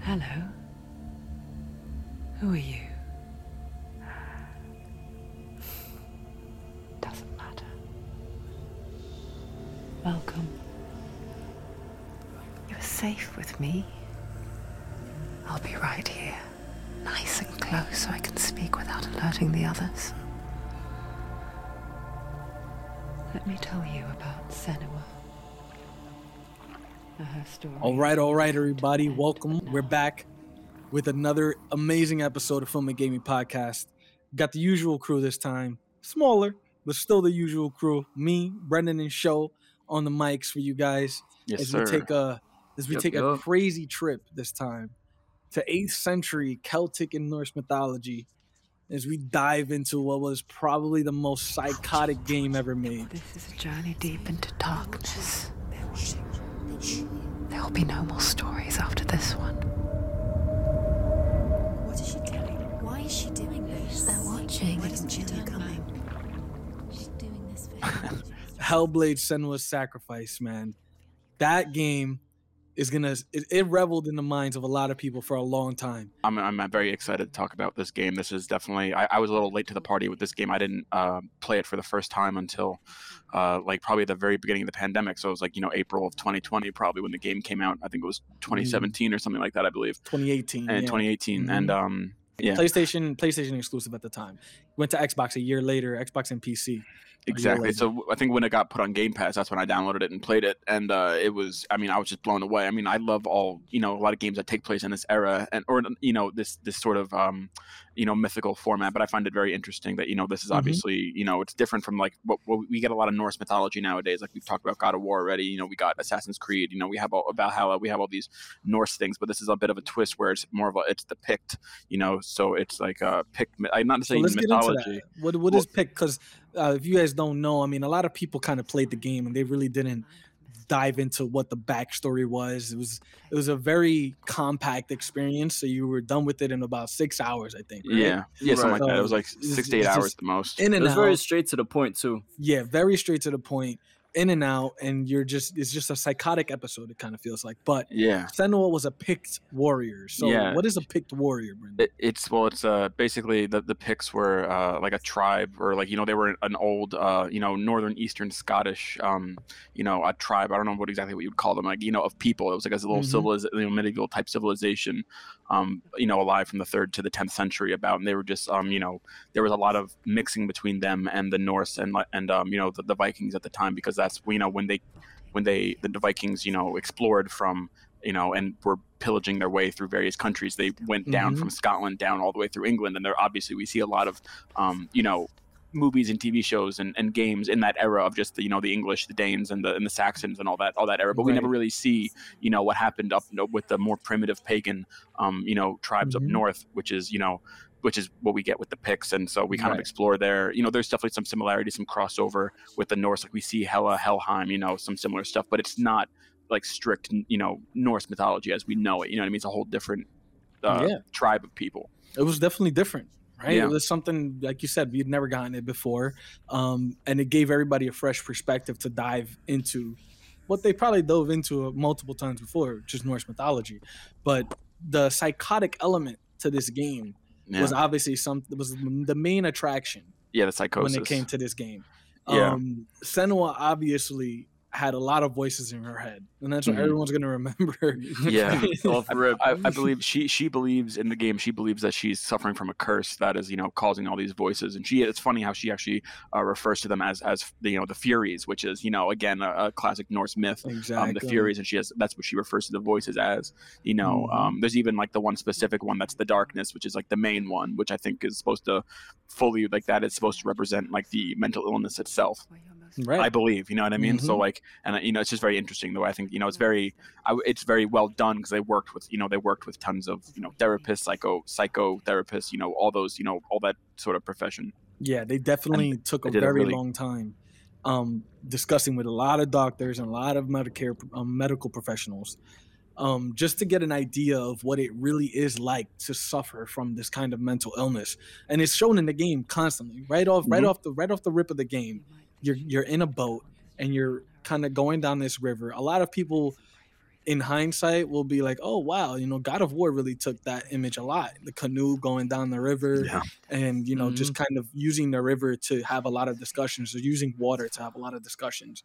Hello. Who are you? Doesn't matter. Welcome. You're safe with me. I'll be right here, nice and close so I can speak without alerting the others. Let me tell you about Senua. Her story. All right, everybody. Welcome. We're back with another amazing episode of Filmic Gaming Podcast. Got the usual crew this time. Smaller, but still the usual crew. Me, Brendan, and Sho on the mics for you guys. Yes, as sir. we take a crazy trip this time to 8th century Celtic and Norse mythology as we dive into what was probably the most psychotic game ever made. This is a journey deep into darkness. There will be no more stories after this one. What is she doing? Why is she doing this? They're watching. Why doesn't she know coming? She's doing this for Hellblade Senua's Sacrifice, man. That game is it reveled in the minds of a lot of people for a long time. I'm very excited to talk about this game. This is definitely, I was a little late to the party with this game. I didn't play it for the first time until probably the very beginning of the pandemic. So it was April of 2020, probably when the game came out. I think it was 2017 or something like that, I believe. 2018. And 2018. Mm-hmm. And yeah. PlayStation exclusive at the time. Went to Xbox a year later, Xbox and PC. Exactly. So I think when it got put on Game Pass, that's when I downloaded it and played it. And it was, I was just blown away. I love all, a lot of games that take place in this era or this sort of, mythical format. But I find it very interesting that, this is obviously, it's different from like what we get a lot of Norse mythology nowadays. Like we've talked about God of War already, we got Assassin's Creed, we have all Valhalla, we have all these Norse things, but this is a bit of a twist where it's more of it's the Pict, so it's like a Pict, I'm not saying mythology. What is Pict? Because if you guys don't know, a lot of people kind of played the game and they really didn't dive into what the backstory was. It was a very compact experience, so you were done with it in about 6 hours, I think. Right? Yeah, something like that. It was like 6 to 8 hours the most. In and it was out. very straight to the point too. Yeah, very straight to the point. In and out, and it's just a psychotic episode, it kind of feels like. But yeah, Senua was a Pict warrior. So what is a Pict warrior, Brendan? It's basically the Picts were like a tribe, or they were an old northern eastern Scottish a tribe. I don't know exactly what you would call them, of people. It was like a little medieval type civilization, alive from the 3rd to the 10th century about, and they were just there was a lot of mixing between them and the Norse and the Vikings at the time, because that's when the Vikings explored from and were pillaging their way through various countries. They went down from Scotland down all the way through England, and there obviously we see a lot of movies and TV shows and games in that era of just the English, the Danes, and the Saxons and all that era. But we never really see what happened up with the more primitive pagan tribes up north, which is what we get with the Picts. And so we kind of explore there. There's definitely some similarity, some crossover with the Norse. Like we see Hela, Helheim, some similar stuff, but it's not like strict, Norse mythology as we know it. It's a whole different tribe of people. It was definitely different, right? Yeah. It was something, like you said, we had never gotten it before. And it gave everybody a fresh perspective to dive into what they probably dove into multiple times before, which is Norse mythology. But the psychotic element to this game was obviously was the main attraction. Yeah, the Psychosis. When it came to this game. Yeah. Senua obviously had a lot of voices in her head, and that's what everyone's going to remember. Yeah. I believe she believes in the game. She believes that she's suffering from a curse that is, causing all these voices. And it's funny how she actually refers to them as the Furies, which is, again, a classic Norse myth. Exactly. The Furies, and that's what she refers to the voices as. There's even like the one specific one that's the Darkness, which is like the main one, which I think is supposed to fully it's supposed to represent like the mental illness itself. Right. I believe, you know what I mean? So it's just very interesting though. I think, it's very well done, because they worked with tons of, therapists, psychotherapists, all those, all that sort of profession. Yeah, they definitely took a very long time discussing with a lot of doctors and a lot of medical professionals just to get an idea of what it really is like to suffer from this kind of mental illness. And it's shown in the game constantly, right off the rip of the game. You're in a boat and you're kind of going down this river. A lot of people in hindsight we'll be like, oh wow, God of War really took that image a lot. The canoe going down the river, and just kind of using the river to have a lot of discussions, or using water to have a lot of discussions.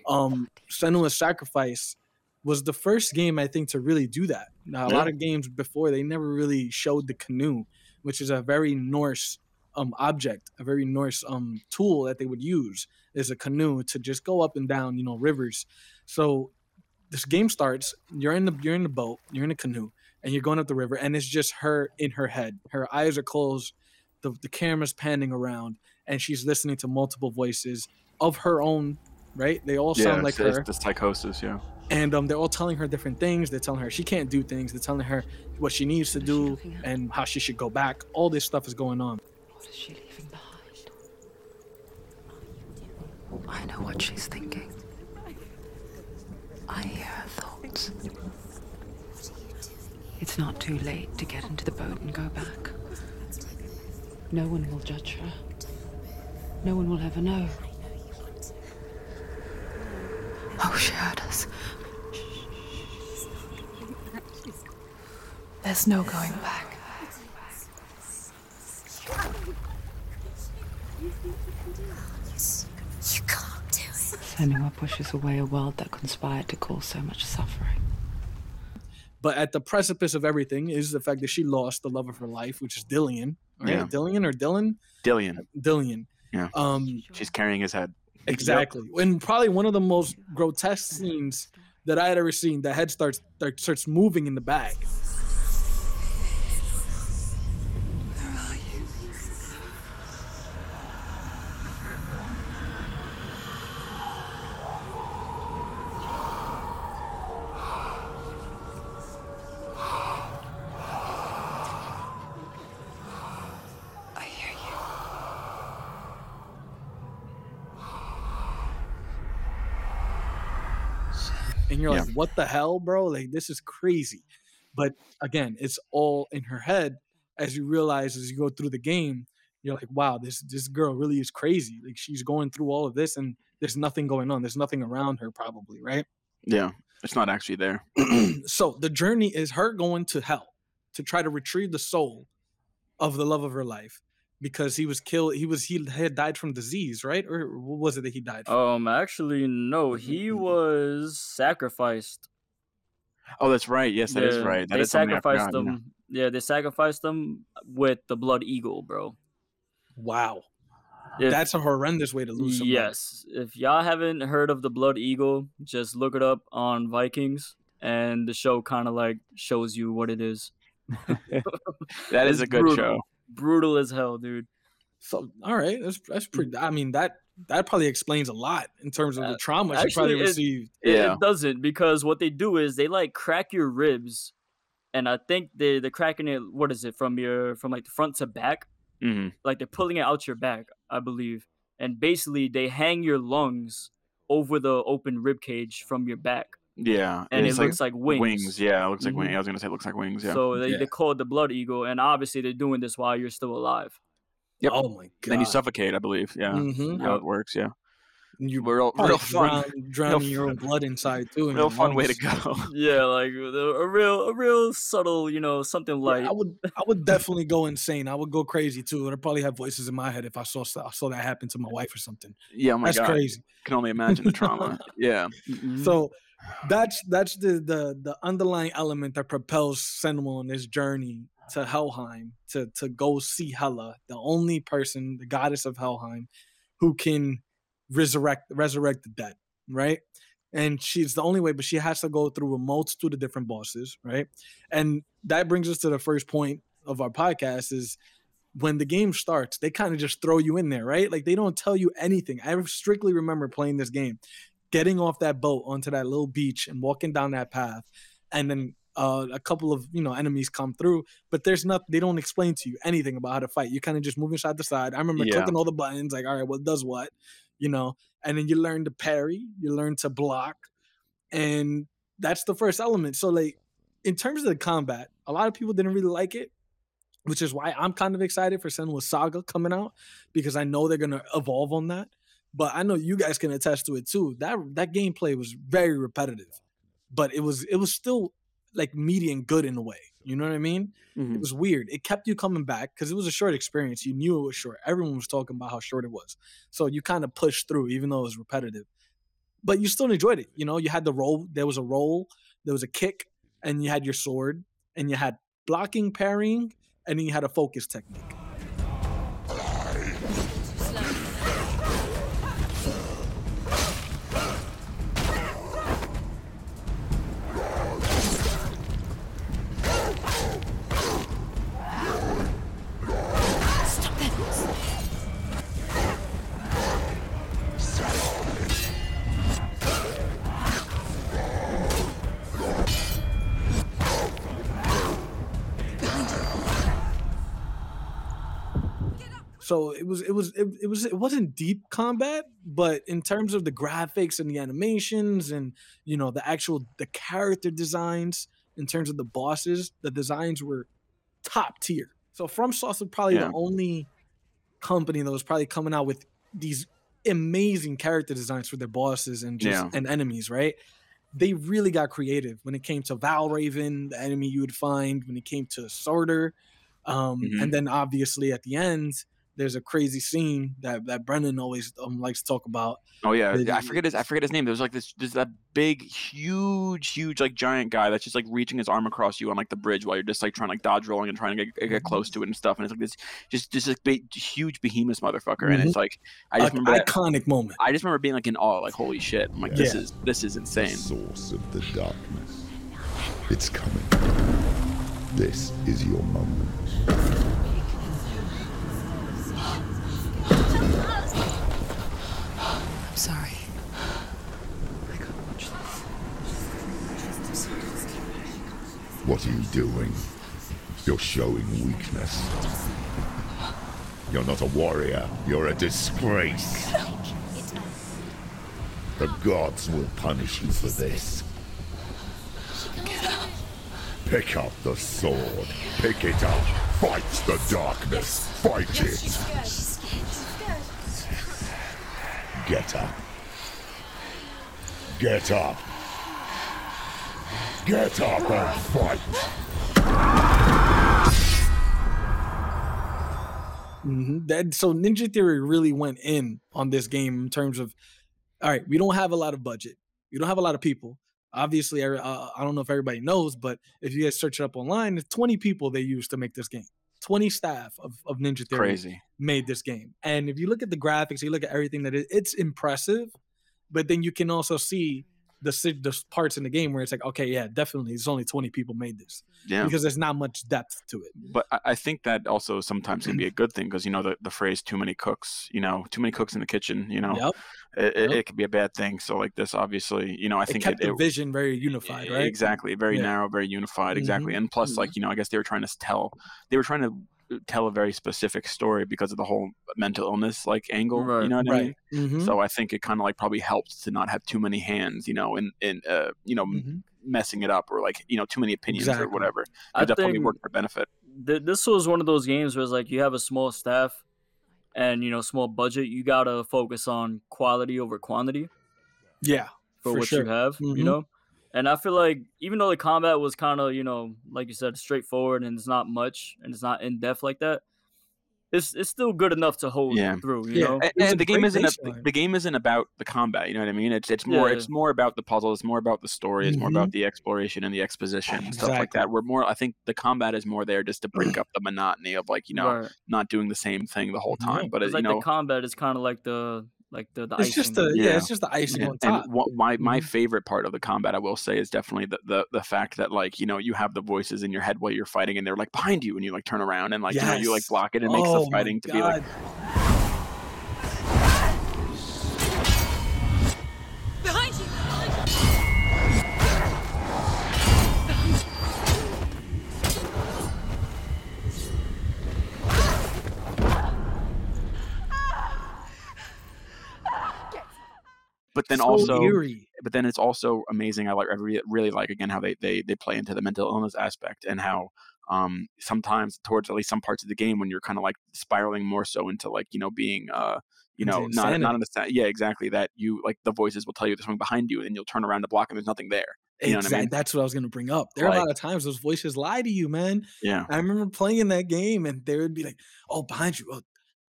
Senua's Sacrifice was the first game, I think, to really do that. Now, a lot of games before, they never really showed the canoe, which is a very Norse object, a very Norse tool that they would use, is a canoe to just go up and down, rivers. So this game starts, you're in the boat, you're in a canoe, and you're going up the river, and it's just her in her head. Her eyes are closed, the camera's panning around, and she's listening to multiple voices of her own, right? They all sound like her. The Psychosis, yeah. And they're all telling her different things. They're telling her she can't do things. They're telling her what she needs to do and how she should go back. All this stuff is going on. What is she leaving behind? I know what she's thinking. I hear her thoughts. It's not too late to get into the boat and go back. No one will judge her. No one will ever know. Oh, she heard us. There's no going back. You can't do it. Senua pushes away a world that conspired to cause so much suffering. But at the precipice of everything is the fact that she lost the love of her life, which is Dillian. Right? Yeah. Dillian or Dylan? Dillian. Yeah. She's carrying his head. Exactly. Yep. And probably one of the most grotesque scenes that I had ever seen. The head starts moving in the bag. Where are you? I hear you. And you're like, what the hell, bro? Like, this is crazy. But again, it's all in her head. As you realize, as you go through the game, you're like, wow, this girl really is crazy. Like, she's going through all of this and there's nothing going on. There's nothing around her, probably, right? Yeah, it's not actually there. So the journey is her going to hell to try to retrieve the soul of the love of her life, because he was killed. He had died from disease, right? Or what was it that he died from? Actually, no, he was sacrificed. Oh, that's right. Yes, that is right. That they is something I sacrificed forgot, them. Yeah, they sacrificed them with the blood eagle, bro. Wow. That's a horrendous way to lose somebody. Yes. If y'all haven't heard of the blood eagle, just look it up on Vikings, and the show kind of like shows you what it is. That is a good show. Brutal as hell, dude. So, all right, that's pretty. I mean, that probably explains a lot in terms of the trauma she probably received. It doesn't, because what they do is they like crack your ribs, and I think they're cracking it. What is it, from like the front to back? Mm-hmm. Like they're pulling it out your back, I believe, and basically they hang your lungs over the open rib cage from your back. Yeah, and it looks like wings. Wings, yeah, it looks like wings. I was gonna say it looks like wings. Yeah. So they call it the blood eagle, and obviously they're doing this while you're still alive. Yep. Oh my god. Then you suffocate, I believe. Yeah. Mm-hmm. How it works. Yeah. You real fun. Drowning your own blood inside too. Real fun way to go. Yeah, like a real subtle, something like. Yeah, I would definitely go insane. I would go crazy too, and I'd probably have voices in my head if I saw that happen to my wife or something. Yeah, oh my that's God. Crazy. Can only imagine the trauma. Yeah. Mm-hmm. So that's the underlying element that propels Senua on this journey to Helheim to go see Hela, the only person, the goddess of Helheim, who can resurrect the dead, right? And she's the only way, but she has to go through a multitude of different bosses, right? And that brings us to the first point of our podcast is when the game starts, they kind of just throw you in there, right? Like they don't tell you anything. I strictly remember playing this game, getting off that boat onto that little beach and walking down that path, and then a couple of enemies come through, but they don't explain to you anything about how to fight. You kind of just moving side to side. I remember clicking all the buttons, like, all right, what does what, and then you learn to parry, you learn to block, and that's the first element. So like in terms of the combat, a lot of people didn't really like it, which is why I'm kind of excited for Senua Saga coming out, because I know they're gonna evolve on that. But I know you guys can attest to it too. That gameplay was very repetitive. but it was still like meaty and good in a way. You know what I mean? It was weird. It kept you coming back because it was a short experience. You knew it was short. Everyone was talking about how short it was. So you kind of pushed through, even though it was repetitive. But you still enjoyed it. You know, you had the roll. There was a roll. There was a kick. And you had your sword. And you had blocking, parrying. And then you had a focus technique. So it wasn't deep combat, but in terms of the graphics and the animations and, you know, the character designs, in terms of the bosses, the designs were top tier. So FromSoft was probably the only company that was probably coming out with these amazing character designs for their bosses and and enemies, right? They really got creative when it came to Valraven, the enemy you would find, when it came to Sorter. And then obviously at the end, there's a crazy scene that Brennan always likes to talk about. Oh yeah, I forget his name. There's like there's that big, huge like giant guy that's just like reaching his arm across you on like the bridge while you're just like trying to like dodge rolling and trying to get close to it and stuff. And it's like this just like big, huge behemoth motherfucker. And it's like I just remember iconic moment. I just remember being like in awe, like holy shit. I'm like this is insane. The source of the darkness. It's coming. This is your moment. I'm sorry. I can't watch this. What are you doing? You're showing weakness. You're not a warrior. You're a disgrace. The gods will punish you for this. Pick up the sword. Pick it up. Fight the darkness. Fight it. Get up. Get up. Get up and fight. So Ninja Theory really went in on this game in terms of, all right, we don't have a lot of budget. We don't have a lot of people. Obviously, I don't know if everybody knows, but if you guys search it up online, there's 20 people they used to make this game. 20 staff of Ninja Theory made this game. And if you look at the graphics, you look at everything it's impressive, but then you can also see the parts in the game where it's like, okay, yeah, definitely, there's only 20 people made this. Yeah. Because there's not much depth to it. But I think that also sometimes can be a good thing because, you know, the phrase too many cooks in the kitchen, you know, it could be a bad thing. So like this, obviously, you know, I think kept the vision very unified, right? Exactly. Very narrow, very unified. Exactly. And plus, like, you know, I guess they were trying to tell a very specific story because of the whole mental illness like angle, you know what I mean? So I think it kind of like probably helped to not have too many hands, you know, in you know, messing it up or like, you know, too many opinions or whatever. That probably worked for benefit. This was one of those games where it's like you have a small staff and, you know, small budget. You gotta focus on quality over quantity. Yeah, for what you have, you know. And I feel like even though the combat was kind of, you know, like you said, straightforward and it's not much and it's not in depth like that, it's still good enough to hold through, you know. And the game isn't about the combat, you know what I mean? It's more about the puzzle, it's more about the story, it's more about the exploration and the exposition and stuff like that. I think the combat is more there just to break up the monotony of like, you know, not doing the same thing the whole time. But it's like, you know, the combat is kind of like the it's icing. It's just the icing on top. And my favorite part of the combat, I will say, is definitely the fact that, like, you know, you have the voices in your head while you're fighting and they're like behind you and you like turn around and like, you know, you like block it and it makes the fighting to be like Behind you. But then it's also amazing. I really like again how they play into the mental illness aspect and how sometimes towards at least some parts of the game when you're kind of like spiraling more so into like, you know, being you know, not understand. Yeah, exactly. That you like the voices will tell you there's something behind you and you'll turn around to block and there's nothing there. You know what I mean? That's what I was going to bring up. There are a lot of times those voices lie to you, man. Yeah. I remember playing that game and they would be like, oh, behind you,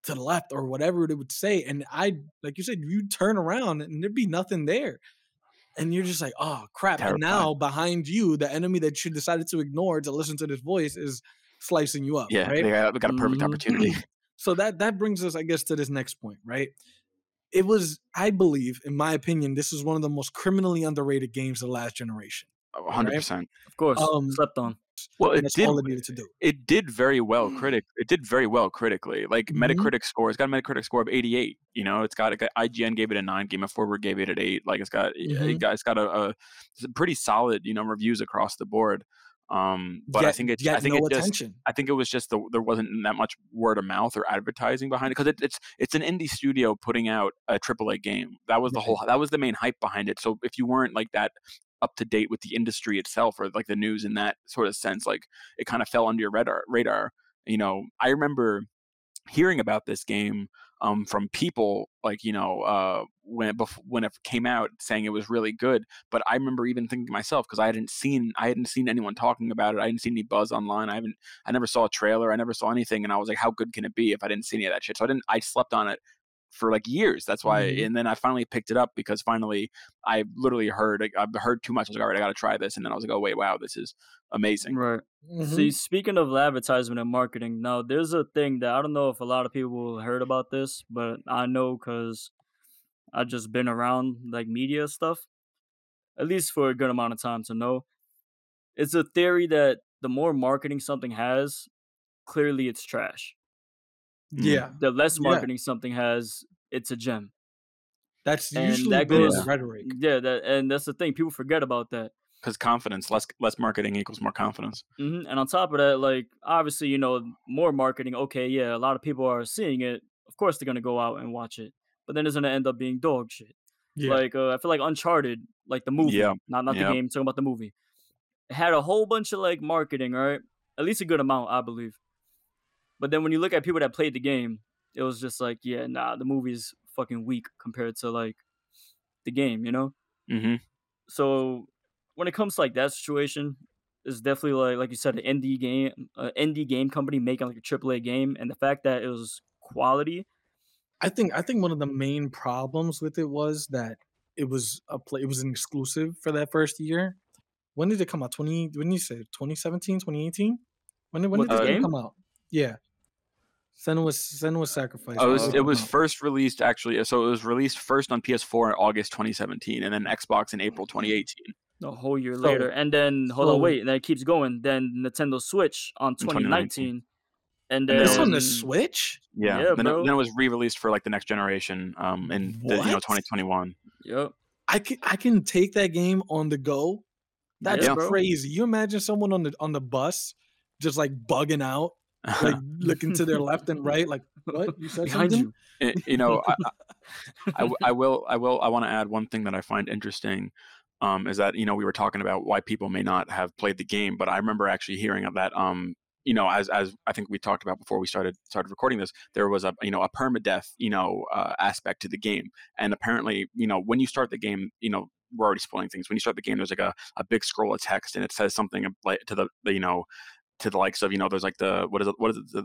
to the left, or whatever they would say. And like you said, you turn around and there'd be nothing there. And you're just like, oh, crap. Terrified. And now behind you, the enemy that you decided to ignore to listen to this voice is slicing you up. Yeah, right? they got a perfect opportunity. So that brings us, I guess, to this next point, right? It was, I believe, in my opinion, this is one of the most criminally underrated games of the last generation. 100%. Right? Of course, slept on. Well, that's all it needed to do. It did very well critically. Like Metacritic score, it's got a Metacritic score of 88. You know, it's got IGN gave it a 9, Game Informer gave it an 8. Like it's got a pretty solid, you know, reviews across the board. But I think it was just there wasn't that much word of mouth or advertising behind it, because it's an indie studio putting out a AAA game. That was that was the main hype behind it. So if you weren't like that up to date with the industry itself or like the news in that sort of sense, like it kind of fell under your radar. You know, I remember hearing about this game from people like, you know, when it came out, saying it was really good. But I remember even thinking to myself, because I hadn't seen anyone talking about it. I hadn't seen any buzz online. I never saw a trailer. I never saw anything. And I was like, how good can it be if I didn't see any of that shit? So I slept on it for like years. That's why. And then I finally picked it up because finally I literally heard too much. I was like, all right, I got to try this. And then I was like, oh wait, wow, this is amazing. Right. See, speaking of advertisement and marketing, now there's a thing that I don't know if a lot of people heard about this, but I know because I've just been around like media stuff, at least for a good amount of time to know. It's a theory that the more marketing something has, clearly it's trash. Yeah. The less marketing something has, it's a gem. That's usually the rhetoric. Yeah, and that's the thing. People forget about that. Because confidence, less marketing equals more confidence. And on top of that, like, obviously, you know, more marketing, okay, yeah, a lot of people are seeing it. Of course they're going to go out and watch it. But then it's going to end up being dog shit. Yeah. Like, I feel like Uncharted, like the movie, not the game, talking about the movie. It had a whole bunch of, like, marketing, right? At least a good amount, I believe. But then when you look at people that played the game, it was just like, yeah, nah, the movie's fucking weak compared to, like, the game, you know? So when it comes to like that situation, it's definitely like you said, an indie game company making like a AAA game, and the fact that it was quality. I think one of the main problems with it was that it was an exclusive for that first year. When did it come out? 2017, 2018? When did this game come out? Yeah. Senua's Sacrifice. It was first released actually. So it was released first on PS4 in August 2017, and then Xbox in April 2018. A whole year later, and then and then it keeps going. Then Nintendo Switch on 2019, and then this on the Switch. Yeah, then it was re-released for like the next generation in 2021. Yep. I can take that game on the go. That's crazy. You imagine someone on the bus just like bugging out, like looking to their left and right, like, what? You said something? You know, I want to add one thing that I find interesting. Is that, you know, we were talking about why people may not have played the game, but I remember actually hearing of that. You know, as I think we talked about before we started recording this, there was a perma-death, you know, aspect to the game, and apparently, you know, when you start the game, you know, we're already spoiling things. When you start the game, there's like a big scroll of text, and it says something like to the you know, to the likes of, you know, there's like the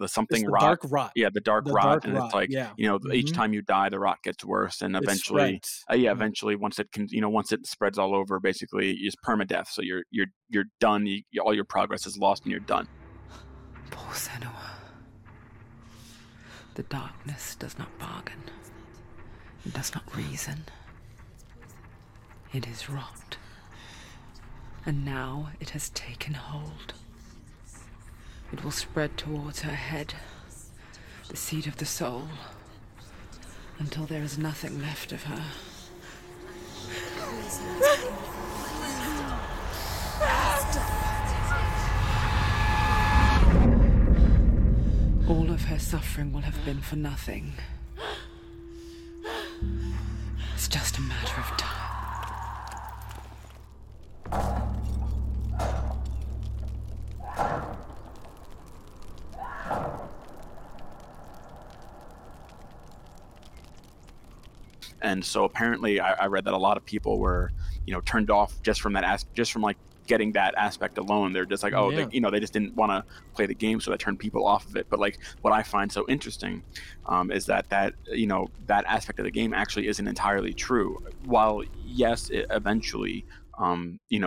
something rot. Dark rot. Yeah, the dark rot. And it's like, you know, each time you die, the rot gets worse. And eventually, eventually once it spreads all over, basically it's perma-death. So you're done. All your progress is lost and you're done. Poor Senua. The darkness does not bargain. It does not reason. It is rot. And now it has taken hold. It will spread towards her head, the seat of the soul, until there is nothing left of her. All of her suffering will have been for nothing. It's just a matter of time. And so apparently I read that a lot of people were turned off just from that just from like getting that aspect alone. They're just like, they just didn't want to play the game, so that turned people off of it. But like what I find so interesting is that that aspect of the game actually isn't entirely true. While yes, eventually you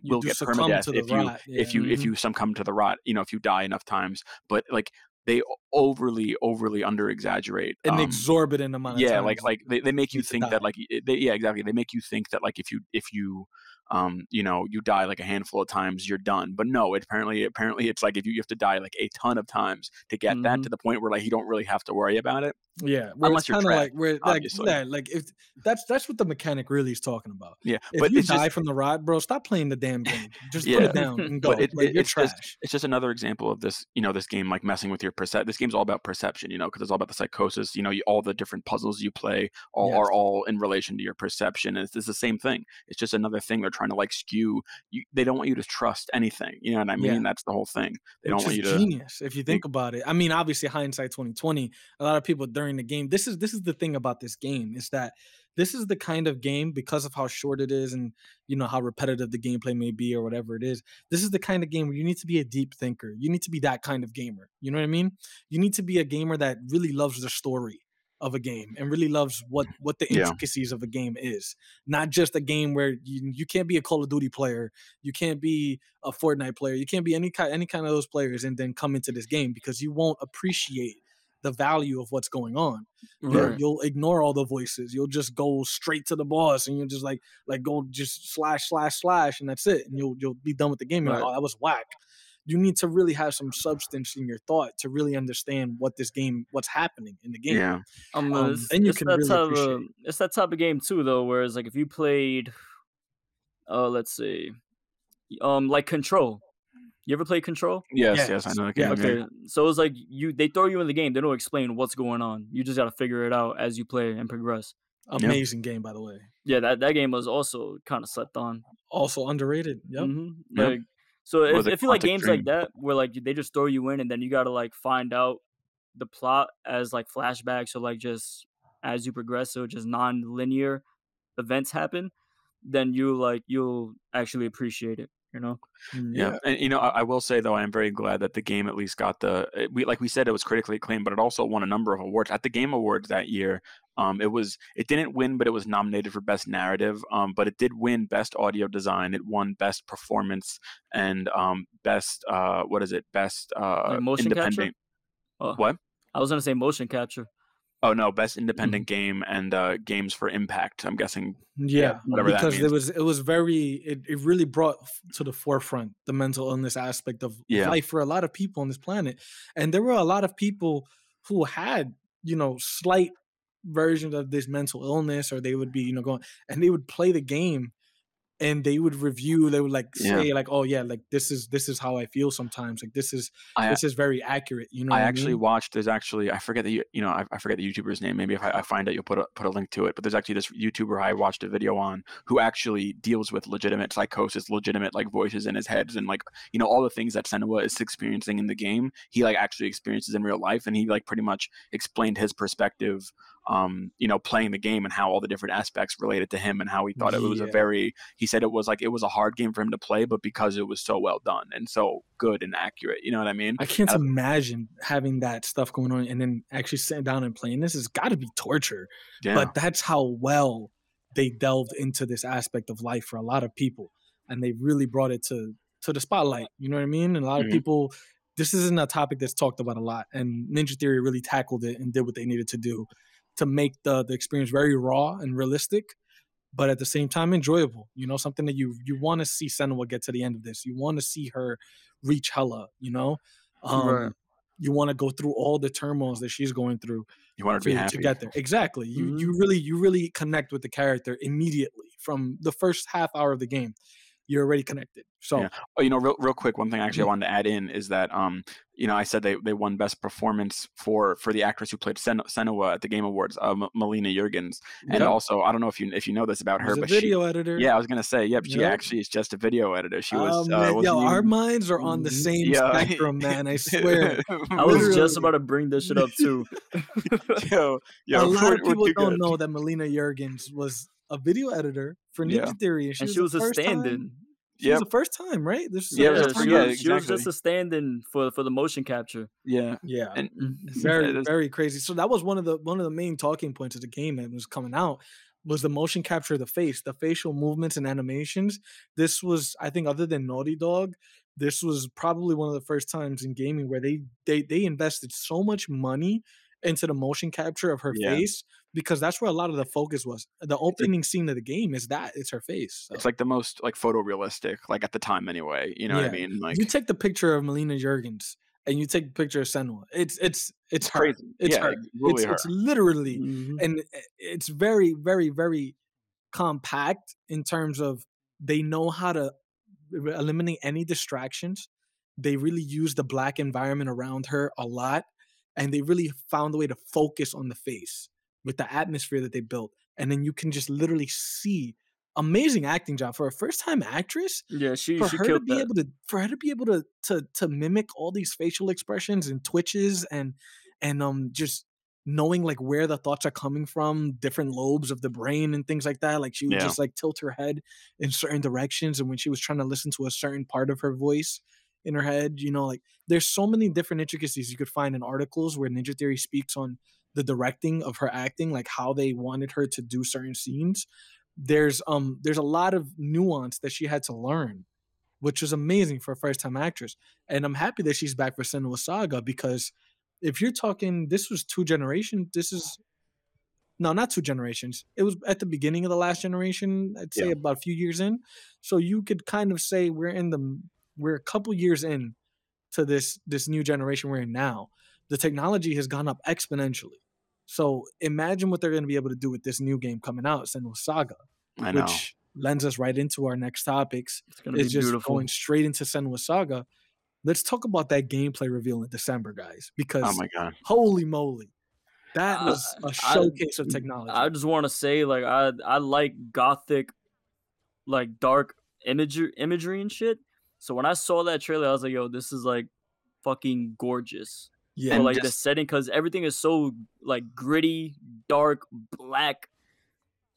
will get permadeath if you succumb to the rot, if you die enough times. But like they overly under exaggerate an exorbitant amount of times. like they make you think that like exactly, they make you think that like if you you die like a handful of times, you're done. But no, apparently it's like if you have to die like a ton of times to get that to the point where like you don't really have to worry about it. Yeah, unless you're trapped, like if that's what the mechanic really is talking about. Yeah, if but you die from the rot, bro, stop playing the damn game. Just put it down and go. But you're trash. It's just another example of this. This game like messing with your perception. This game's all about perception. Because it's all about the psychosis. All the different puzzles you play are all in relation to your perception. And it's the same thing. It's just another thing they're trying to like skew. They don't want you to trust anything. You know what I mean? Yeah. That's the whole thing. They don't want you to. Genius, if you think about it. I mean, obviously, hindsight 2020. A lot of people during the game. This is the thing about this game is that this is the kind of game, because of how short it is and how repetitive the gameplay may be or whatever it is. This is the kind of game where you need to be a deep thinker. You need to be that kind of gamer. You know what I mean? You need to be a gamer that really loves the story of a game and really loves what the intricacies of a game is. Not just a game where you can't be a Call of Duty player, you can't be a Fortnite player, you can't be any kind of those players and then come into this game, because you won't appreciate the value of what's going on. Right. You'll ignore all the voices. You'll just go straight to the boss and you'll just like go just slash and that's it. And you'll be done with the game. You're like, oh, that was whack. You need to really have some substance in your thought to really understand what's happening in the game. Yeah. Then you can really appreciate it. It's that type of game too, though. Whereas like if you played, let's see, like Control. You ever play Control? Yes, I know that game. Okay, so it's like they throw you in the game. They don't explain what's going on. You just got to figure it out as you play and progress. Amazing game, by the way. Yeah, that game was also kind of slept on. Also underrated. Yep. Mm-hmm. Like, so if you like games like that, where like they just throw you in and then you got to like find out the plot as like flashbacks or like just as you progress, so just non-linear events happen, then you'll actually appreciate it. Yeah. And I will say though, I am very glad that the game at least got like we said, it was critically acclaimed, but it also won a number of awards at the Game Awards that year. It didn't win, but it was nominated for Best Narrative. But it did win Best Audio Design. It won Best Performance and Best Best like motion Independent. Capture? Oh, what? I was gonna say motion capture. Oh no, Best Independent Game and Games for Impact. I'm guessing. Yeah, whatever because that means. it was it really brought to the forefront the mental illness aspect of life for a lot of people on this planet, and there were a lot of people who had slight versions of this mental illness, or they would be going and they would play the game. And they would review. They would like say like, "Oh yeah, like this is how I feel sometimes. Like this is very accurate." I actually watched. There's actually I forget the I forget the YouTuber's name. Maybe if I find it, you'll put a link to it. But there's actually this YouTuber I watched a video on who actually deals with legitimate psychosis, legitimate like voices in his head, and like all the things that Senua is experiencing in the game. He like actually experiences in real life, and he like pretty much explained his perspective. Playing the game and how all the different aspects related to him and how he thought it was he said it was a hard game for him to play, but because it was so well done and so good and accurate, you know what I mean? I can't imagine having that stuff going on and then actually sitting down and playing this has got to be torture. Yeah. But that's how well they delved into this aspect of life for a lot of people, and they really brought it to the spotlight, you know what I mean? And a lot of people, this isn't a topic that's talked about a lot, and Ninja Theory really tackled it and did what they needed to do to make the experience very raw and realistic, but at the same time enjoyable. Something that you want to see Senua get to the end of this. You want to see her reach Hella. Right. You want to go through all the turmoils that she's going through. You want her to be happy to get there. Exactly. You really connect with the character immediately from the first half hour of the game. You're already connected. So, real quick, one thing actually I wanted to add in is that, I said they won Best Performance for the actress who played Senua at the Game Awards, Melina Juergens, and also I don't know if you know this about her, but video editor. Yeah, I was gonna say, she actually is just a video editor. She was. Our minds are on the same spectrum, man. I swear. I was just about to bring this shit up too. A lot of people don't know that Melina Juergens was a video editor for Ninja Theory, and she was a stand-in. She was the first time, right? This was she was just a stand-in for the motion capture. Yeah, and very crazy. So that was one of the main talking points of the game that was coming out, was the motion capture of the face, the facial movements and animations. This was, I think, other than Naughty Dog, this was probably one of the first times in gaming where they invested so much money into the motion capture of her face, because that's where a lot of the focus was. The opening scene of the game is that it's her face. So. It's like the most like photorealistic, like at the time anyway. You know what I mean? Like, you take the picture of Melina Juergens and you take a picture of Senua. It's her. Crazy. It's her. Really it's literally, and it's very, very, very compact in terms of they know how to eliminate any distractions. They really use the black environment around her a lot. And they really found a way to focus on the face with the atmosphere that they built. And then you can just literally see amazing acting job for a first-time actress. Yeah, she killed that. For her to be able to mimic all these facial expressions and twitches and just knowing like where the thoughts are coming from, different lobes of the brain and things like that. Like she would just like tilt her head in certain directions, and when she was trying to listen to a certain part of her voice in her head, you know, like there's so many different intricacies you could find in articles where Ninja Theory speaks on the directing of her acting, like how they wanted her to do certain scenes. There's a lot of nuance that she had to learn, which was amazing for a first-time actress. And I'm happy that she's back for Senua Saga, because if you're talking, this was not 2 generations. It was at the beginning of the last generation, I'd say about a few years in. So you could kind of say we're a couple years in to this new generation we're in now. The technology has gone up exponentially. So imagine what they're going to be able to do with this new game coming out, Senua Saga, which lends us right into our next topics. It's going to be just beautiful. Going straight into Senua Saga. Let's talk about that gameplay reveal in December, guys, because oh my God, holy moly, that was a showcase of technology. I just want to say, like, I like gothic, like dark imagery and shit. So when I saw that trailer, I was like, yo, this is like fucking gorgeous. Yeah. And like the setting, because everything is so like gritty, dark, black.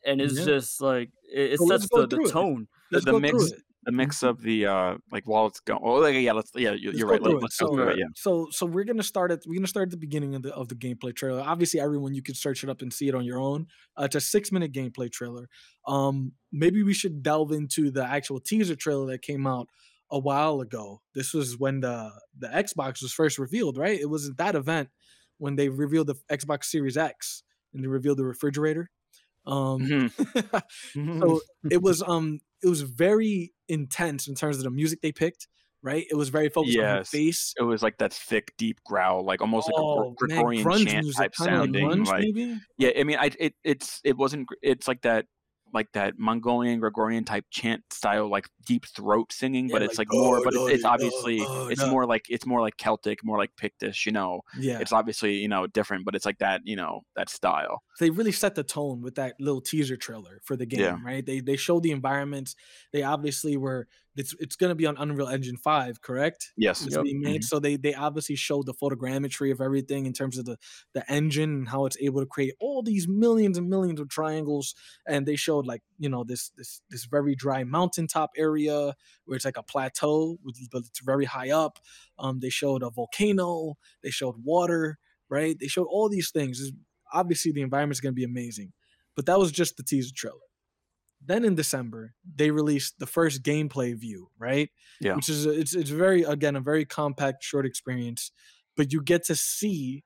And it's just like, it sets the tone. The mix of the like while it's going. Oh, like, you're right. Let's go through it. Yeah. So we're gonna start at the beginning of the gameplay trailer. Obviously, everyone, you can search it up and see it on your own. It's a 6-minute gameplay trailer. Maybe we should delve into the actual teaser trailer that came out a while ago. This was when the Xbox was first revealed, right? It was at that event when they revealed the Xbox Series X and they revealed the refrigerator. So it was very intense in terms of the music they picked, right? It was very focused on the face. It was like that thick, deep growl, like almost like a Gregorian chant music, type sounding. Like grunge, maybe? Yeah, I mean, it wasn't. It's like that Mongolian Gregorian type chant style, like deep throat singing, but it's like more. But it's obviously more like Celtic, more like Pictish. You know, it's obviously different, but it's like that that style. They really set the tone with that little teaser trailer for the game, right? They showed the environments. They obviously were. It's going to be on Unreal Engine 5, correct? Yes. It's being made. So they obviously showed the photogrammetry of everything in terms of the engine and how it's able to create all these millions and millions of triangles. And they showed like, this very dry mountaintop area where it's like a plateau, but it's very high up. They showed a volcano. They showed water, right? They showed all these things. Obviously, the environment's going to be amazing. But that was just the teaser trailer. Then in December, they released the first gameplay view, right? Yeah. Which is it's very, again, a very compact, short experience, but you get to see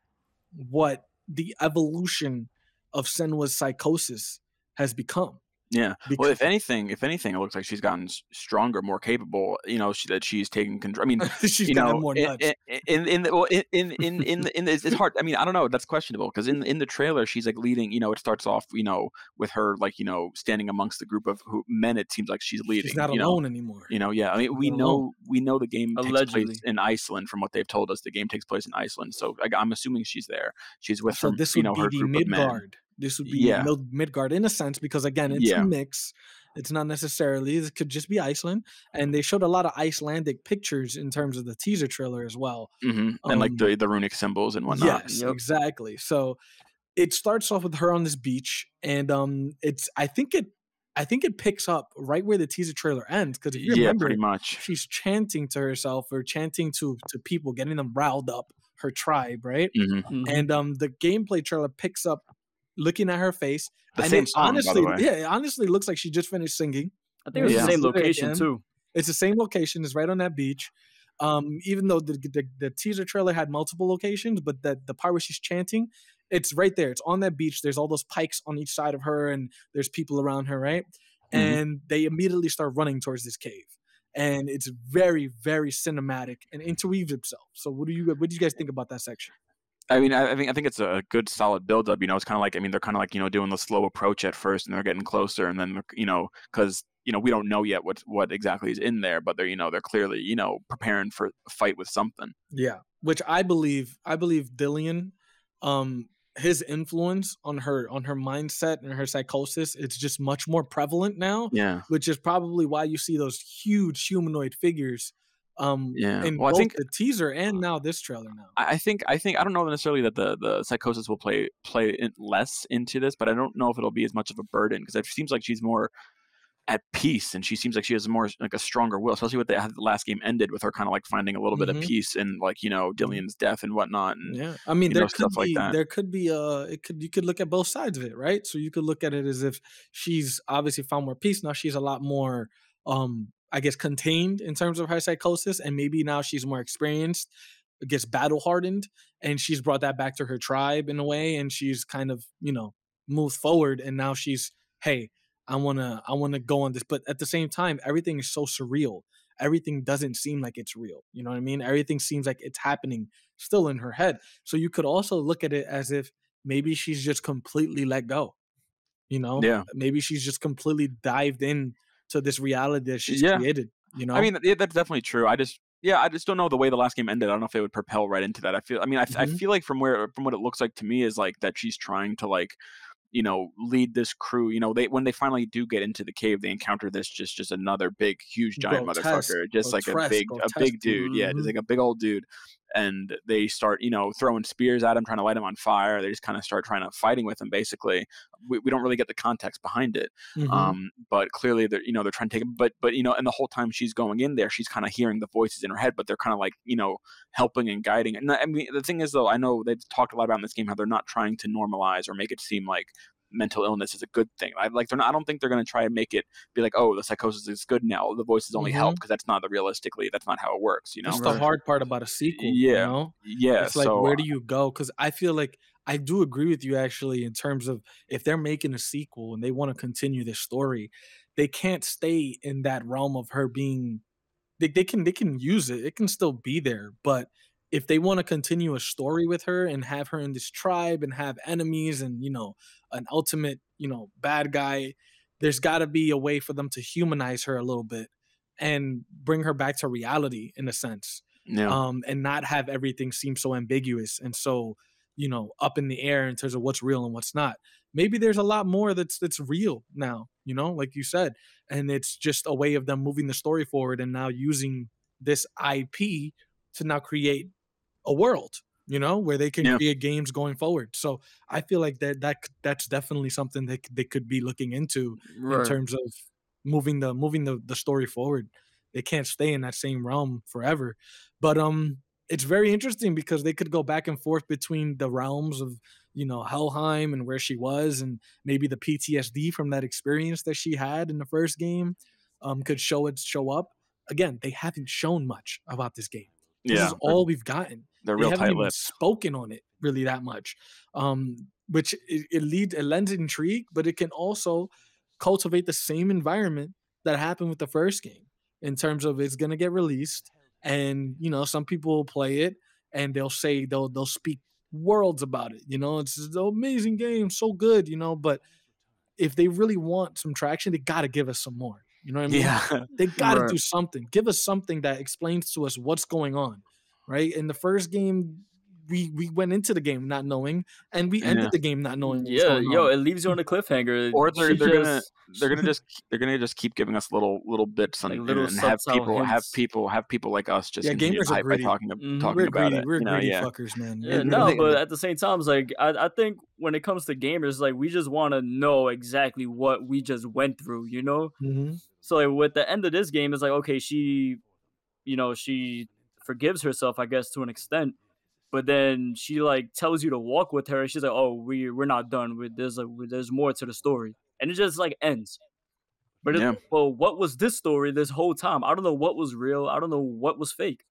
what the evolution of Senua's psychosis has become. Yeah. Well, if anything, it looks like she's gotten stronger, more capable. That she's taking control. I mean, she's gotten more nuts. It's hard. I mean, I don't know. That's questionable because in the trailer, she's like leading. It starts off, with her like standing amongst the group of men. It seems like she's leading. She's not alone anymore. Yeah. I mean, we know the game takes place in Iceland. From what they've told us, the game takes place in Iceland. So I'm assuming she's there. She's with her. This would be her the group of men. Midgard. This would be Midgard in a sense, because again, it's a mix. It's not necessarily. It could just be Iceland, and they showed a lot of Icelandic pictures in terms of the teaser trailer as well, and like the runic symbols and whatnot. Yes, exactly. So it starts off with her on this beach, and I think I think it picks up right where the teaser trailer ends, because if you remember, pretty much. she's chanting to herself or chanting to people, getting them riled up, her tribe, right? And the gameplay trailer picks up looking at her face. The and same it song, honestly, by the way. yeah, it honestly looks like she just finished singing. I think it was the same location too. It's the same location. It's right on that beach. Even though the teaser trailer had multiple locations, but the part where she's chanting, it's right there. It's on that beach. There's all those pikes on each side of her, and there's people around her, right? And they immediately start running towards this cave. And it's very, very cinematic and interweaves itself. So what do you guys think about that section? I mean, I think it's a good solid build up. You know, it's kind of like, I mean, they're kind of like, you know, doing the slow approach at first, and they're getting closer, and then, you know, because, you know, we don't know yet what exactly is in there, but they're, you know, they're clearly, you know, preparing for a fight with something. Yeah, which I believe Dillian, his influence on her mindset and her psychosis, it's just much more prevalent now. Yeah, which is probably why you see those huge humanoid figures. In well, both I think the teaser and now this trailer. Now, I think I don't know necessarily that the psychosis will play less into this, but I don't know if it'll be as much of a burden, because it seems like she's more at peace, and she seems like she has more like a stronger will, especially with the last game ended with her kind of like finding a little bit of peace in, like, you know, Dillian's death and whatnot. And yeah, I mean, there could be you could look at both sides of it, right? So you could look at it as if she's obviously found more peace now. She's a lot more I guess contained in terms of her psychosis, and maybe now she's more experienced, gets battle hardened, and she's brought that back to her tribe in a way, and she's kind of, you know, moved forward, and now she's, hey, I wanna go on this. But at the same time, everything is so surreal. Everything doesn't seem like it's real. You know what I mean? Everything seems like it's happening still in her head. So you could also look at it as if maybe she's just completely let go. You know? Yeah. Maybe she's just completely dived in to this reality that she's created. You know? I mean, that's definitely true. I just don't know the way the last game ended. I don't know if it would propel right into that. I feel like from what it looks like to me is like that she's trying to, like, you know, lead this crew. You know, when they finally do get into the cave, they encounter this just another big, huge, giant motherfucker, just like a big dude. Yeah, just like a big old dude. And they start, you know, throwing spears at him, trying to light him on fire. They just kind of start fighting with him. Basically, we don't really get the context behind it. But clearly they're trying to take him. But you know, and the whole time she's going in there, she's kind of hearing the voices in her head, but they're kind of like, you know, helping and guiding. And I mean, the thing is, though, I know they've talked a lot about in this game how they're not trying to normalize or make it seem like mental illness is a good thing. I don't think they're going to try and make it be like, oh, the psychosis is good now, the voices only help, because that's not that's not how it works, you know. That's the hard part about a sequel. Yeah, you know? Yeah, it's like, where do you go? Because I feel like I do agree with you, actually, in terms of if they're making a sequel and they want to continue this story, they can't stay in that realm of her being, they can use it can still be there, but if they want to continue a story with her and have her in this tribe and have enemies and, you know, an ultimate, you know, bad guy, there's got to be a way for them to humanize her a little bit and bring her back to reality in a sense. And not have everything seem so ambiguous and so, you know, up in the air in terms of what's real and what's not. Maybe there's a lot more that's real now, you know, like you said, and it's just a way of them moving the story forward and now using this IP to now create a world, you know, where they can create games going forward. So I feel like that's definitely something they could be looking into in terms of moving the story forward. They can't stay in that same realm forever. But it's very interesting because they could go back and forth between the realms of, you know, Helheim and where she was, and maybe the PTSD from that experience that she had in the first game could show up. Again, they haven't shown much about this game. This is all we've gotten. They're they real haven't even tight-lipped. spoken on it really that much, which it lends intrigue, but it can also cultivate the same environment that happened with the first game in terms of it's going to get released, and, you know, some people will play it and they'll say they'll speak worlds about it. You know, it's an amazing game, so good, you know, but if they really want some traction, they got to give us some more. You know what I mean? Yeah. They got to do something. Give us something that explains to us what's going on, right? In the first game, we went into the game not knowing, and we ended the game not knowing what was Yeah, going on. it leaves you on a cliffhanger. Or they're gonna just keep giving us little bits like and little have subtle hints. people like us just continue gamers to are hype by greedy. talking We're about greedy. it. We're greedy Yeah. fuckers, man. Yeah, And no, they- but at the same time, it's like I think when it comes to gamers, like we just want to know exactly what we just went through, you know. Mm-hmm. So like with the end of this game, it's like okay, she forgives herself, I guess, to an extent, but then she like tells you to walk with her, and she's like, oh, we're not done with there's more to the story, and it just like ends. But well, what was this story this whole time? I don't know what was real. I don't know what was fake.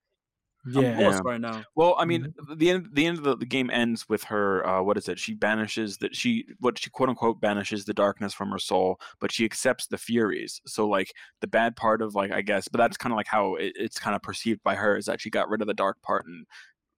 I'm lost right now. Well, I mean, the end of the game ends with her. What is it? She banishes she quote unquote banishes the darkness from her soul, but she accepts the Furies. So like the bad part of like, I guess, but that's kind of like how it's kind of perceived by her, is that she got rid of the dark part and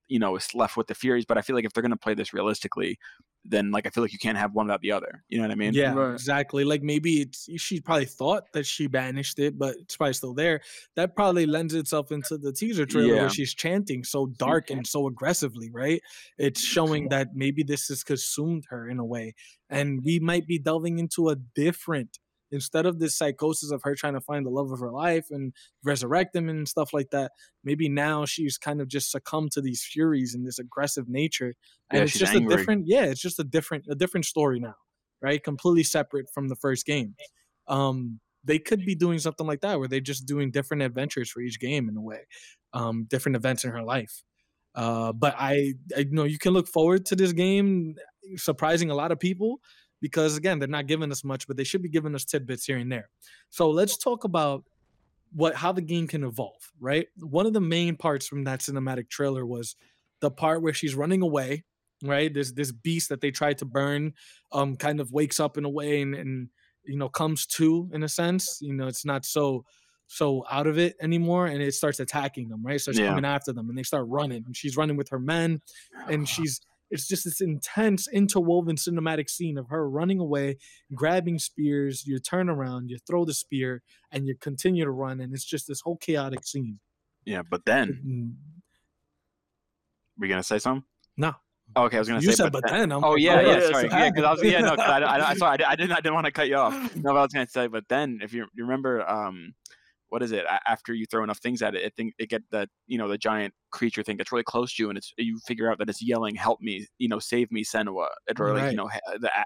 is left with the Furies. But I feel like if they're gonna play this realistically, then like I feel like you can't have one without the other. You know what I mean? Yeah, exactly. Like maybe she probably thought that she banished it, but it's probably still there. That probably lends itself into the teaser trailer where she's chanting so dark and so aggressively, right? It's showing that maybe this has consumed her in a way, and we might be delving into a different. Instead of this psychosis of her trying to find the love of her life and resurrect him and stuff like that, maybe now she's kind of just succumbed to these furies and this aggressive nature. And it's just angry. It's just a different story now, right? Completely separate from the first game. They could be doing something like that where they're just doing different adventures for each game in a way, different events in her life. But I know you can look forward to this game surprising a lot of people, because again, they're not giving us much, but they should be giving us tidbits here and there. So let's talk about how the game can evolve, right? One of the main parts from that cinematic trailer was the part where she's running away, right? This beast that they tried to burn kind of wakes up in a way and comes to, in a sense. It's not so out of it anymore, and it starts attacking them, right? It starts coming after them, and they start running, and she's running with her men, and it's just this intense interwoven cinematic scene of her running away, grabbing spears. You turn around, you throw the spear, and you continue to run, and it's just this whole chaotic scene. Yeah, but then were you gonna say something? No. Oh, okay, I was gonna say. You said, but then. Sorry. Yeah, because I was. Sorry, I didn't want to cut you off. No, but I was gonna say, but then if you remember, what is it? After you throw enough things at it, it get that the giant creature thing gets really close to you, and you figure out that it's yelling, "Help me! Save me, Senua!" Or like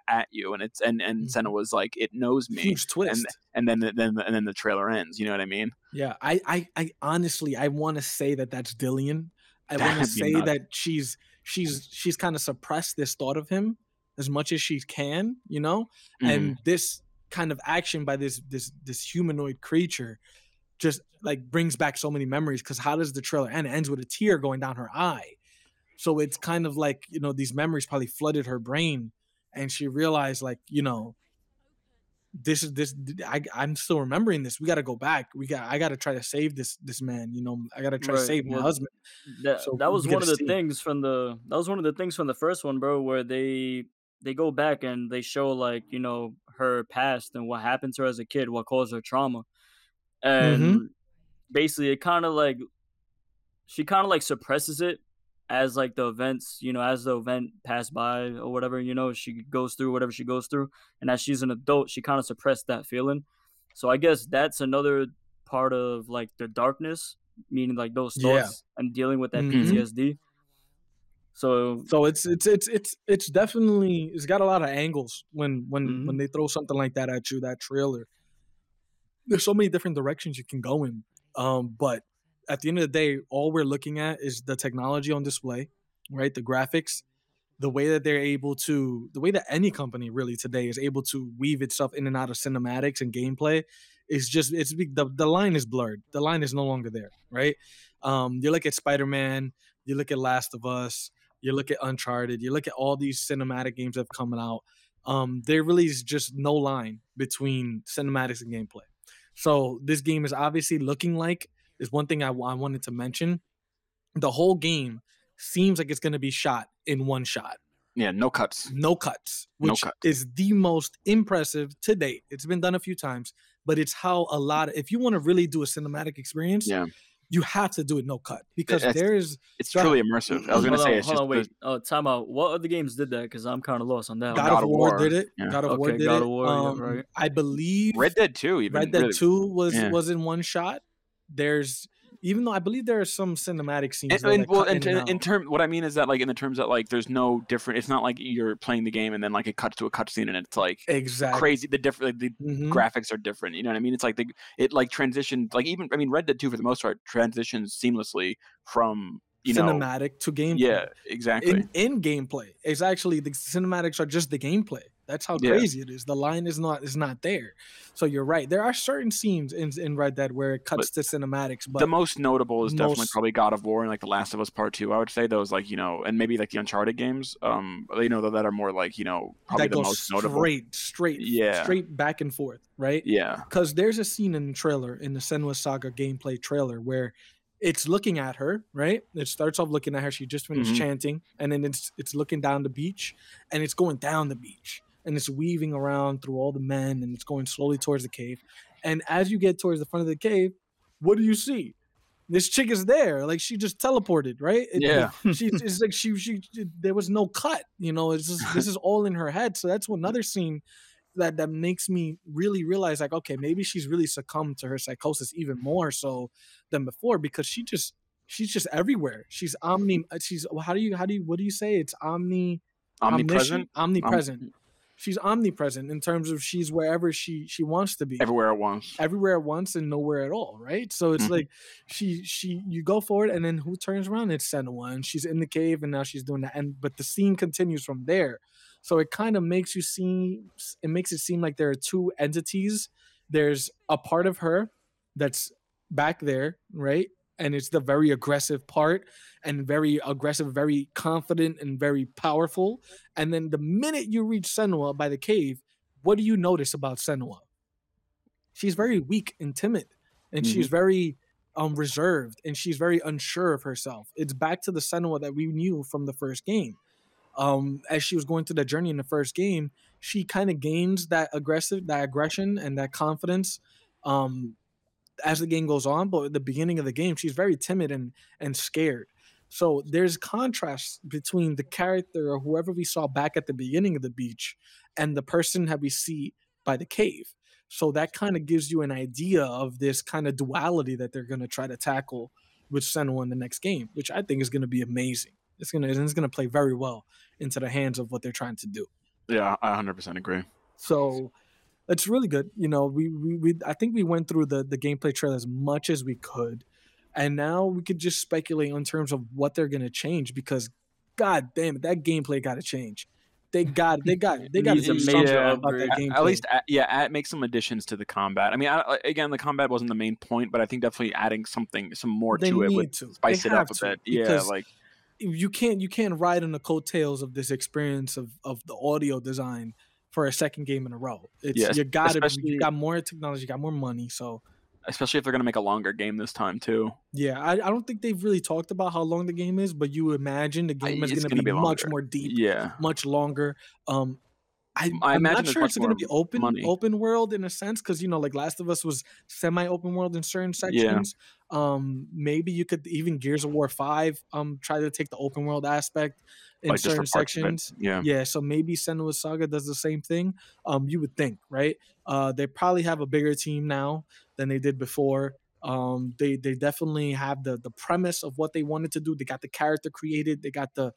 at you, and Senua's like, it knows me. Huge twist. And then the trailer ends. You know what I mean? Yeah, I honestly I want to say that that's Dillian. I want to say that she's kind of suppressed this thought of him as much as she can, and this kind of action by this humanoid creature just like brings back so many memories, because how does the trailer end? It ends with a tear going down her eye. So it's kind of like, these memories probably flooded her brain, and she realized like, I'm still remembering this. We got to go back. I got to try to save this man. I got to try to save my husband. That was one of the things from the first one, bro, where they go back and they show like, her past and what happened to her as a kid, what caused her trauma. And basically it kind of like, she kind of like suppresses it as like the events, as the event passed by or whatever, she goes through whatever she goes through. And as she's an adult, she kind of suppressed that feeling. So I guess that's another part of like the darkness, meaning like those thoughts and dealing with that PTSD. So it's definitely, it's got a lot of angles when they throw something like that at you, that trailer. There's so many different directions you can go in. But at the end of the day, all we're looking at is the technology on display, right? The graphics, the way that the way that any company really today is able to weave itself in and out of cinematics and gameplay is just, the line is blurred. The line is no longer there, right? You look at Spider-Man, you look at Last of Us, you look at Uncharted, you look at all these cinematic games that have come out. There really is just no line between cinematics and gameplay. So this game is obviously looking like, is one thing I wanted to mention. The whole game seems like it's going to be shot in one shot. Yeah, no cuts. Which is the most impressive to date. It's been done a few times, but it's how if you want to really do a cinematic experience, you have to do it no cut because it's truly immersive. I was gonna say, wait, time out. What other games did that? Because I'm kind of lost on that. God of War did it. Yeah. God of War did it. God of War, right. I believe Red Dead 2 even. Red Dead 2 was in one shot. There's even though I believe there are some cinematic scenes. What I mean is that like in the terms that like there's no different. It's not like you're playing the game and then like it cuts to a cutscene and it's like crazy. The different graphics are different. You know what I mean? It's like it like transitioned. Like even Red Dead 2 for the most part transitions seamlessly from cinematic to gameplay. Yeah, exactly. In gameplay, it's actually the cinematics are just the gameplay. That's how crazy it is. The line is not there. So you're right. There are certain scenes in Red Dead where it cuts to cinematics. But the most notable is definitely probably God of War and like The Last of Us Part 2. I would say those like and maybe like the Uncharted games. That are more like probably the most notable. Straight back and forth, right? Yeah. Because there's a scene in the trailer in the Senua Saga gameplay trailer where it's looking at her, right? It starts off looking at her. She just finished chanting, and then it's looking down the beach, and it's going down the beach. And it's weaving around through all the men, and it's going slowly towards the cave. And as you get towards the front of the cave, what do you see? This chick is there, like she just teleported, right? It's like she there was no cut, It's just, this is all in her head. So that's another scene that makes me really realize, like, okay, maybe she's really succumbed to her psychosis even more so than before because she's just everywhere. She's what do you say? It's omnipresent. She's omnipresent in terms of she's wherever she wants to be. Everywhere at once and nowhere at all, right? So it's like you go forward and then who turns around? It's Senua, and she's in the cave and now she's doing that. But the scene continues from there. So it kind of makes it seem like there are two entities. There's a part of her that's back there, right? And it's the very aggressive part and very aggressive, very confident and very powerful. And then the minute you reach Senua by the cave, what do you notice about Senua? She's very weak and timid, and she's very reserved, and she's very unsure of herself. It's back to the Senua that we knew from the first game. As she was going through the journey in the first game, she kind of gains that aggression and that confidence as the game goes on. But at the beginning of the game, she's very timid and scared. So there's contrast between the character or whoever we saw back at the beginning of the beach and the person that we see by the cave. So that kind of gives you an idea of this kind of duality that they're going to try to tackle with Senua in the next game, which I think is going to be amazing. It's going to play very well into the hands of what they're trying to do. Yeah, I 100% agree. So it's really good. I think we went through the gameplay trailer as much as we could, and now we could just speculate in terms of what they're going to change because, god damn it, that gameplay got to change. They got to do something about that gameplay. At least, make some additions to the combat. I mean, again, the combat wasn't the main point, but I think definitely adding some more to it would spice it up a bit. Yeah, like you can't ride on the coattails of this experience of the audio design for a second game in a row. You got more technology, you got more money, so especially if they're going to make a longer game this time too. Yeah, I don't think they've really talked about how long the game is, but you imagine the game is going to be much more deep, much longer. I'm not sure it's going to be open world in a sense because like Last of Us was semi-open world in certain sections. Maybe you could even Gears of War 5 try to take the open world aspect in like certain sections. So maybe Senua Saga does the same thing. You would think, right? They probably have a bigger team now than they did before. They definitely have the premise of what they wanted to do. They got the character created. They got the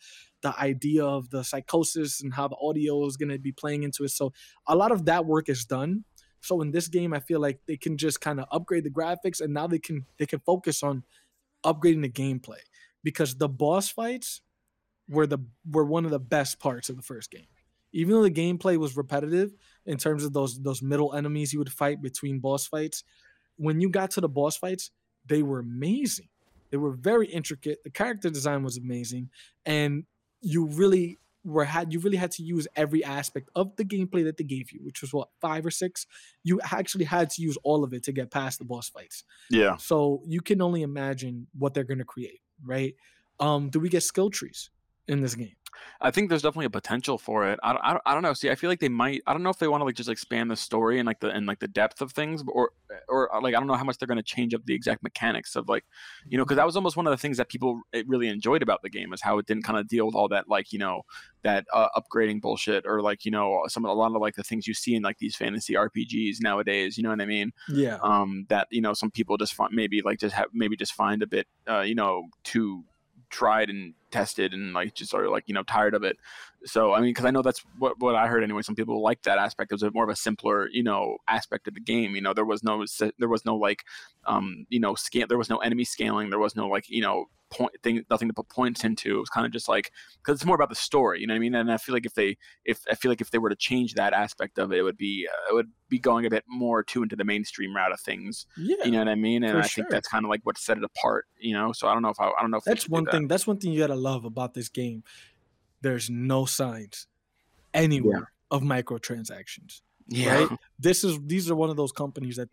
idea of the psychosis and how the audio is going to be playing into it. So a lot of that work is done. So in this game, I feel like they can just kind of upgrade the graphics, and now they can focus on upgrading the gameplay because the boss fights were one of the best parts of the first game. Even though the gameplay was repetitive in terms of those middle enemies you would fight between boss fights, when you got to the boss fights, they were amazing. They were very intricate. The character design was amazing, and you really had to use every aspect of the gameplay that they gave you, which was 5 or 6. You actually had to use all of it to get past the boss fights. Yeah. So you can only imagine what they're going to create, right? Do we get skill trees in this game? I think there's definitely a potential for it. I don't know. See, I feel like they might. I don't know if they want to like just expand the story and like the depth of things, or like I don't know how much they're going to change up the exact mechanics of like, you know, because that was almost one of the things that people really enjoyed about the game is how it didn't kind of deal with all that like, you know, that upgrading bullshit or like, you know, a lot of like the things you see in like these fantasy RPGs nowadays. You know what I mean? Yeah. That, you know, some people just find just find a bit you know, too tried and tested and like just sort of like, you know, tired of it. So I mean, because I know that's what I heard anyway. Some people like that aspect. It was more of a simpler, you know, aspect of the game. You know, there was no like you know, there was no enemy scaling, there was no like, you know, nothing to put points into. It was kind of just like, because it's more about the story, you know what I mean? And I feel like if they were to change that aspect of it, it would be going a bit more into the mainstream route of things. Yeah, you know what I mean? And I think that's kind of like what set it apart, you know. So I don't know if that's one thing. That's one thing you gotta love about this game. There's no signs anywhere of microtransactions. Right? These are one of those companies that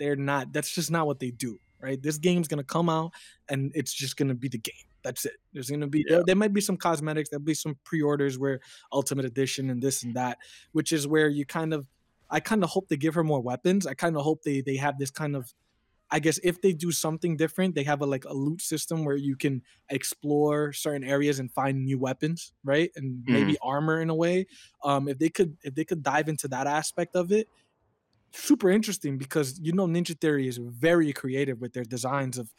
that's just not what they do. Right? This game's gonna come out and it's just gonna be the game. That's it. There's gonna be there might be some cosmetics, there'll be some pre-orders where Ultimate Edition and this and that, which is where I kind of hope they give her more weapons. I kind of hope they have this kind of, I guess if they do something different, they have a loot system where you can explore certain areas and find new weapons, right? And maybe armor in a way. If they could dive into that aspect of it, super interesting, because you know Ninja Theory is very creative with their designs of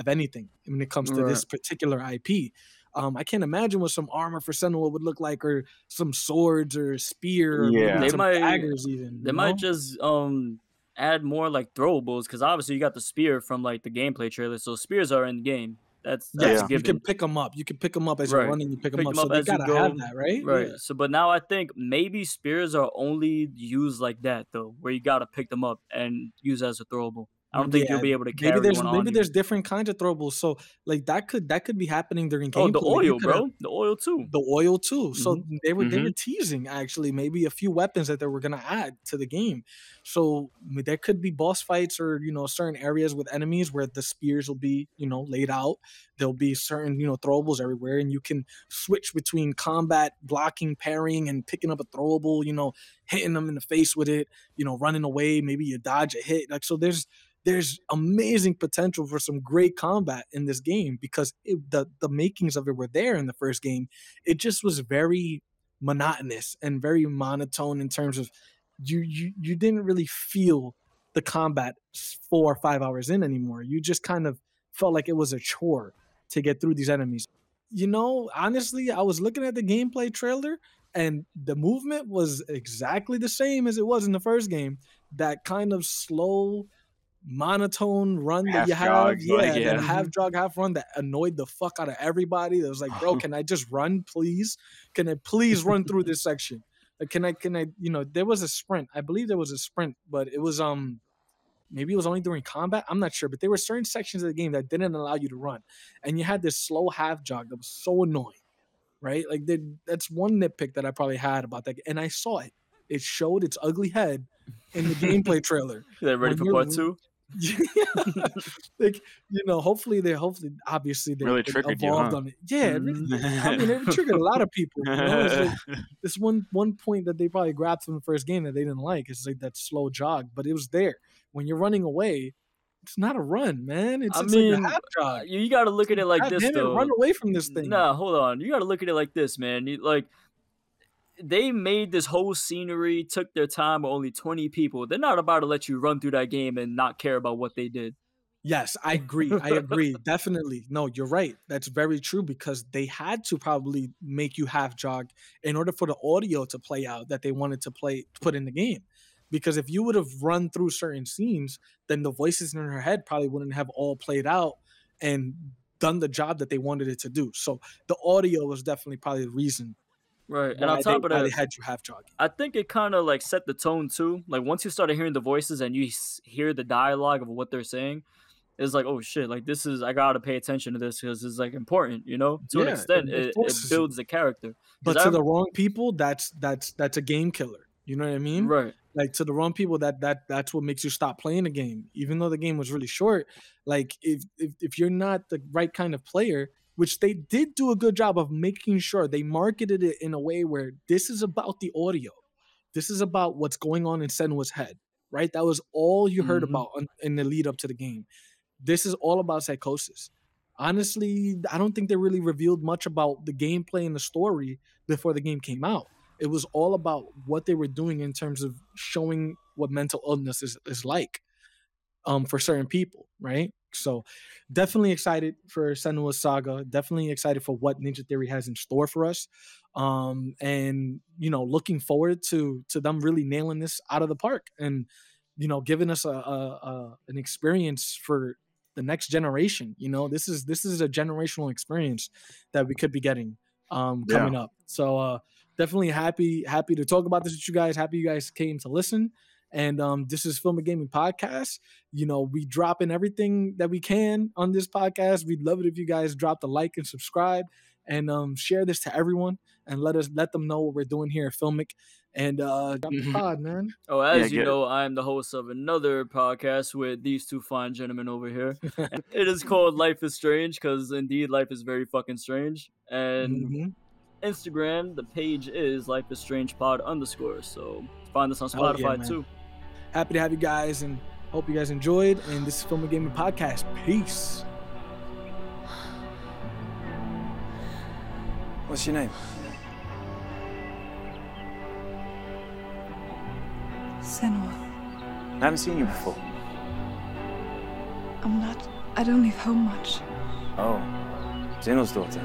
anything when it comes to this particular IP. I can't imagine what some armor for Senua would look like, or some swords or a spear, or maybe some daggers even. They might just add more like throwables, because obviously you got the spear from like the gameplay trailer, so spears are in the game. That's you can pick them up. You can pick them up as you're running. You pick them up. So they gotta have that, right? Right. Yeah. So, but now I think maybe spears are only used like that though, where you gotta pick them up and use as a throwable. I don't think you'll be able to carry one on. Maybe there's different kinds of throwables. So like that could be happening during gameplay. Oh, the oil, bro. The oil too. The oil too. So they were teasing actually maybe a few weapons that they were gonna add to the game. So there could be boss fights, or you know, certain areas with enemies where the spears will be, you know, laid out. There'll be certain, you know, throwables everywhere, and you can switch between combat, blocking, parrying, and picking up a throwable, you know, hitting them in the face with it, you know, running away, maybe you dodge a hit. Like, so there's amazing potential for some great combat in this game, because the makings of it were there in the first game. It just was very monotonous and very monotone in terms of you didn't really feel the combat 4 or 5 hours in anymore. You just kind of felt like it was a chore to get through these enemies. You know, honestly, I was looking at the gameplay trailer and the movement was exactly the same as it was in the first game. That kind of slow, monotone run that you have, that half jog, half run that annoyed the fuck out of everybody. That was like, bro, can I just run, please? Can I please run through this section? Like, can I? You know, there was a sprint. I believe there was a sprint, but it was maybe it was only during combat. I'm not sure, but there were certain sections of the game that didn't allow you to run, and you had this slow half jog that was so annoying, right? Like that's one nitpick that I probably had about that, and I saw it. It showed its ugly head in the gameplay trailer. They're ready for part 2. Yeah. Like, you know, hopefully obviously they really evolved on it. Yeah, I mean, it triggered a lot of people. You know? It's like, this one point that they probably grabbed from the first game that they didn't like. It's like that slow jog, but it was there. When you're running away, it's not a run, man. It's like a half jog. You got to look at it like this, though. Run away from this thing. Nah, hold on. You got to look at it like this, man. They made this whole scenery, took their time with only 20 people. They're not about to let you run through that game and not care about what they did. Yes, I agree. Definitely. No, you're right. That's very true, because they had to probably make you half jog in order for the audio to play out that they wanted to put in the game. Because if you would have run through certain scenes, then the voices in her head probably wouldn't have all played out and done the job that they wanted it to do. So the audio was definitely probably the reason. Right, and on top of that, they had you half jogging. I think it kind of like set the tone too. Like once you started hearing the voices and you hear the dialogue of what they're saying, it's like, oh shit, like this is, I gotta pay attention to this because it's like important, you know. To an extent, it builds the character. But to the wrong people, that's a game killer. You know what I mean? Right. Like to the wrong people, that's what makes you stop playing the game, even though the game was really short. Like if you're not the right kind of player, which they did do a good job of making sure they marketed it in a way where this is about the audio. This is about what's going on in Senua's head, right? That was all you heard about in the lead up to the game. This is all about Psychosis. Honestly, I don't think they really revealed much about the gameplay and the story before the game came out. It was all about what they were doing in terms of showing what mental illness is like for certain people, right? So definitely excited for Senua's Saga. Definitely excited for what Ninja Theory has in store for us. And, you know, looking forward to them really nailing this out of the park and, you know, giving us an experience for the next generation. You know, this is a generational experience that we could be getting coming up. So definitely happy to talk about this with you guys. Happy you guys came to listen. And this is Filmic Gaming Podcast. You know, we drop in everything that we can on this podcast. We'd love it if you guys drop the like and subscribe and share this to everyone and let them know what we're doing here at Filmic. And drop the pod, man. Oh, as you know, I'm the host of another podcast with these two fine gentlemen over here. It is called Life is Strange because indeed life is very fucking strange. And Instagram, the page is Life is Strange Pod _. So find us on Spotify too. Happy to have you guys and hope you guys enjoyed. And this is Filmic Gaming Podcast. Peace. What's your name? Senua. I haven't seen you before. I don't leave home much. Oh, Zenua's daughter.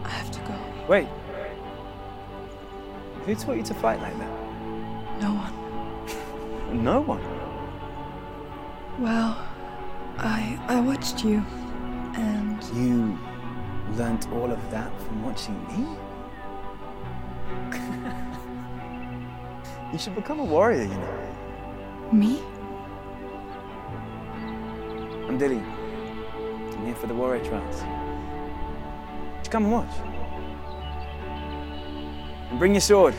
I have to go. Wait. Who taught you to fight like that? No one. No one? Well, I watched you, and... You learnt all of that from watching me? You should become a warrior, you know. Me? I'm Dilly. I'm here for the warrior trials. Just come and watch. And bring your sword.